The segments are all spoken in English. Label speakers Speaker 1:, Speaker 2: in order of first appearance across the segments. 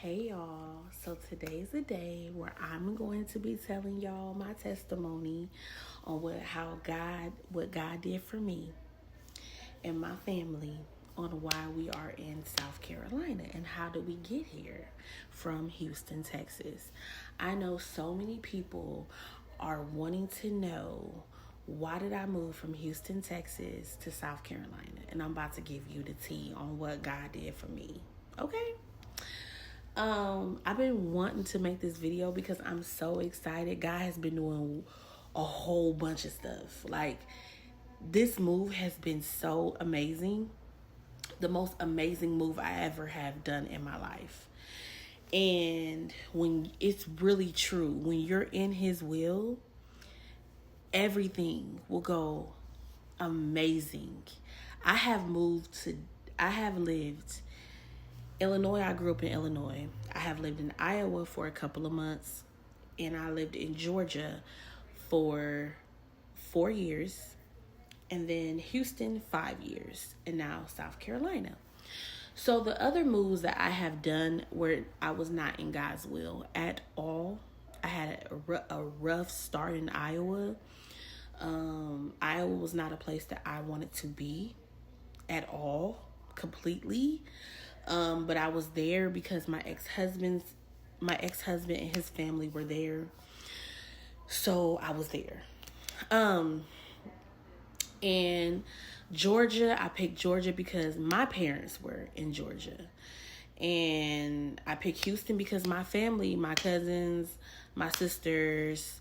Speaker 1: Hey y'all, so today's the day where I'm going to be telling y'all my testimony on what God did for me and my family on why we are in South Carolina and how did we get here from Houston, Texas. I know so many people are wanting to know why did I move from Houston, Texas to South Carolina, and I'm about to give you the tea on what God did for me. Okay? I've been wanting to make this video because I'm so excited. God has been doing a whole bunch of stuff. Like, this move has been so amazing. The most amazing move I ever have done in my life. And when it's really true, when you're in His will, everything will go amazing. I have lived Illinois. I grew up in Illinois. I have lived in Iowa for a couple of months, and I lived in Georgia for 4 years, and then Houston 5 years, and now South Carolina. So the other moves that I have done where I was not in God's will at all. I had a rough start in Iowa. Iowa was not a place that I wanted to be at all, completely. But I was there because my ex-husband and his family were there. So I was there. And Georgia, I picked Georgia because my parents were in Georgia. And I picked Houston because my family, my cousins, my sisters,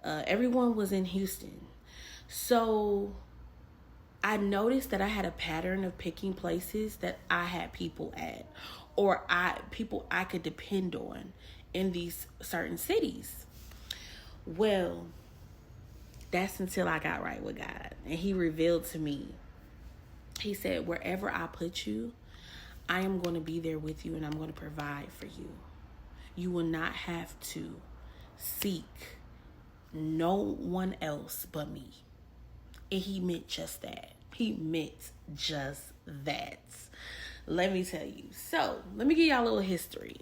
Speaker 1: everyone was in Houston. So I noticed that I had a pattern of picking places that I had people at, or people I could depend on in these certain cities. Well, that's until I got right with God, and He revealed to me. He said, wherever I put you, I am going to be there with you, and I'm going to provide for you. You will not have to seek no one else but me. And He meant just that. He meant just that. Let me tell you. So, let me give y'all a little history.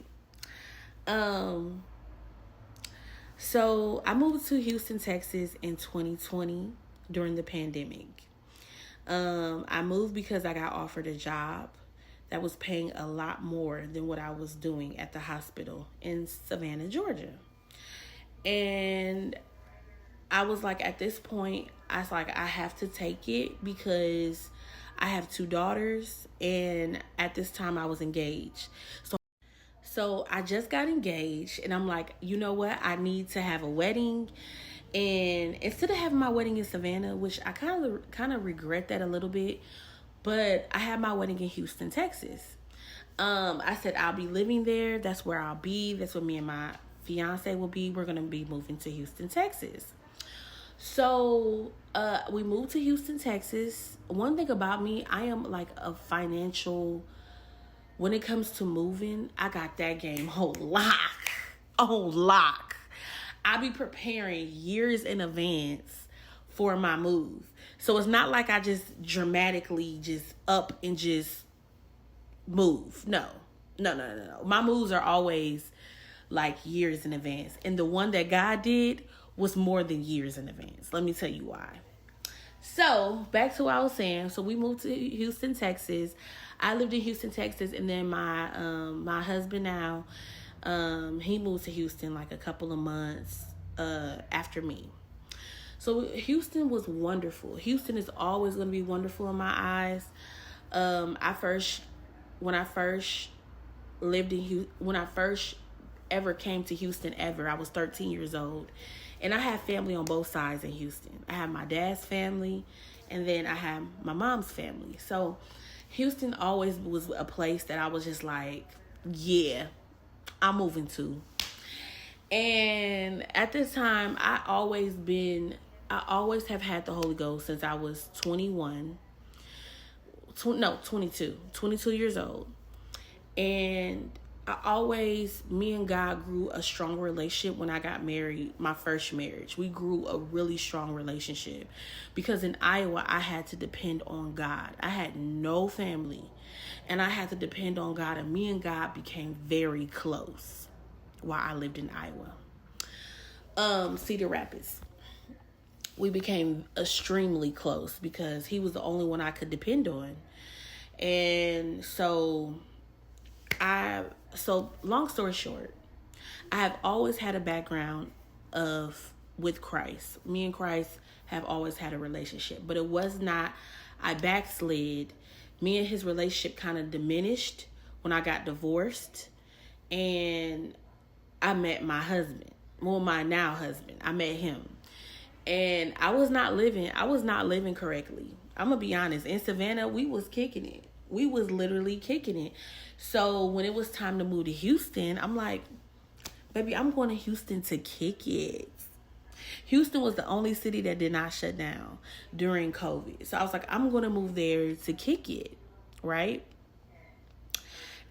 Speaker 1: So I moved to Houston, Texas in 2020 during the pandemic. I moved because I got offered a job that was paying a lot more than what I was doing at the hospital in Savannah, Georgia. And I was like, at this point, I have to take it because I have 2 daughters, and at this time I was engaged. So I just got engaged, and I'm like, you know what? I need to have a wedding. And instead of having my wedding in Savannah, which I kind of regret that a little bit, but I had my wedding in Houston, Texas. I said I'll be living there. That's where I'll be. That's where me and my fiance will be. We're gonna be moving to Houston, Texas. So we moved to Houston, Texas. One thing about me, I am like a financial. When it comes to moving, I got that game whole lock. I be preparing years in advance for my move. So it's not like I just dramatically just up and just move. No. My moves are always like years in advance. And the one that God did was more than years in advance. Let me tell you why. So back to what I was saying. So we moved to Houston, Texas. I lived in Houston, Texas, and then my husband now, he moved to Houston like a couple of months after me. So Houston was wonderful. Houston is always going to be wonderful in my eyes. When I first ever came to Houston I was 13 years old. And I have family on both sides in Houston. I have my dad's family, and then I have my mom's family. So Houston always was a place that I was just like, yeah, I'm moving to. And at this time, I always have had the Holy Ghost since I was 22 years old. And me and God grew a strong relationship when I got married, my first marriage. We grew a really strong relationship because in Iowa, I had to depend on God. I had no family and I had to depend on God, and me and God became very close while I lived in Iowa. Cedar Rapids. We became extremely close because he was the only one I could depend on. And so long story short, I have always had a background with Christ. Me and Christ have always had a relationship, but it was not, I backslid. Me and his relationship kind of diminished when I got divorced and I met my husband. Well, my now husband. I met him. And I was not living correctly. I'm going to be honest. In Savannah, we was kicking it. We was literally kicking it. So when it was time to move to Houston, I'm like, baby, I'm going to Houston to kick it. Houston was the only city that did not shut down during COVID. So I was like, I'm going to move there to kick it, right?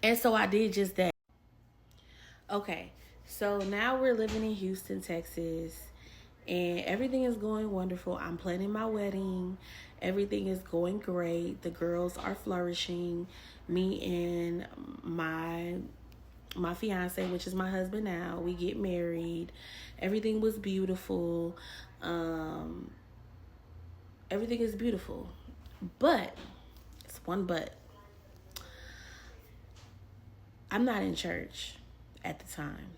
Speaker 1: And so I did just that. Okay, so now we're living in Houston, Texas, and everything is going wonderful. I'm planning my wedding. Everything is going great. The girls are flourishing. Me and my fiance, which is my husband now, we get married. Everything was beautiful. Everything is beautiful. But, it's one but. I'm not in church at the time.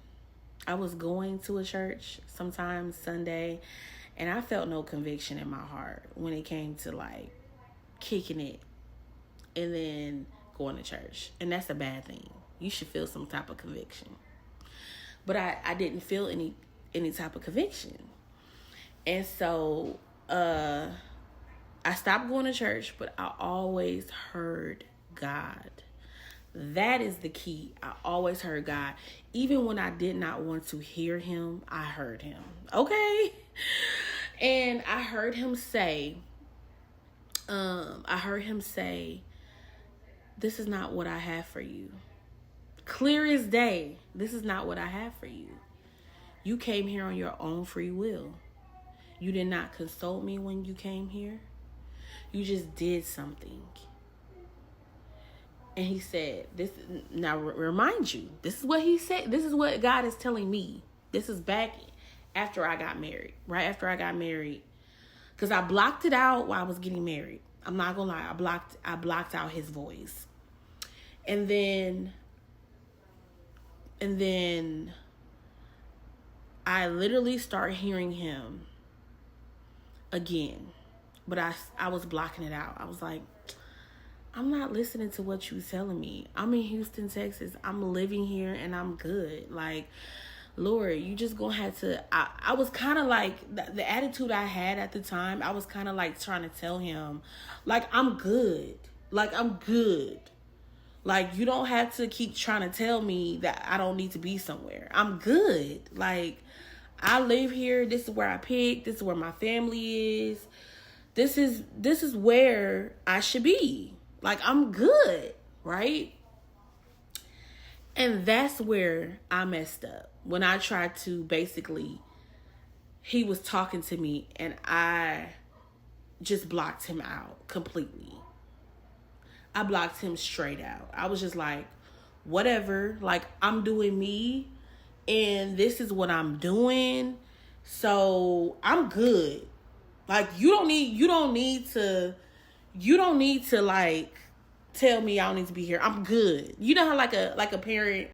Speaker 1: I was going to a church sometimes Sunday, and I felt no conviction in my heart when it came to like kicking it and then going to church. And that's a bad thing. You should feel some type of conviction. But I didn't feel any type of conviction. And so I stopped going to church, but I always heard God. That is the key. I always heard God. Even when I did not want to hear him, I heard him. Okay? And I heard him say, this is not what I have for you. Clear as day, this is not what I have for you. You came here on your own free will. You did not consult me when you came here. You just did something. And he said, remind you, this is what he said. This is what God is telling me. This is back after I got married, right after I got married. Because I blocked it out while I was getting married. I'm not going to lie. I blocked out his voice. And then I literally start hearing him again. But I was blocking it out. I was like, I'm not listening to what you're telling me. I'm in Houston, Texas. I'm living here and I'm good. Like, Lord, you just gonna have to. I was kind of like, the attitude I had at the time, I was kind of like trying to tell him, like, I'm good. Like, I'm good. Like, you don't have to keep trying to tell me that I don't need to be somewhere. I'm good. Like, I live here. This is where I pick. This is where my family is. This is where I should be. Like, I'm good, right? And that's where I messed up. When I tried to he was talking to me and I just blocked him out completely. I blocked him straight out. I was just like, whatever, like, I'm doing me and this is what I'm doing. So I'm good. Like, you don't need to like tell me I don't need to be here. I'm good. You know how like a parent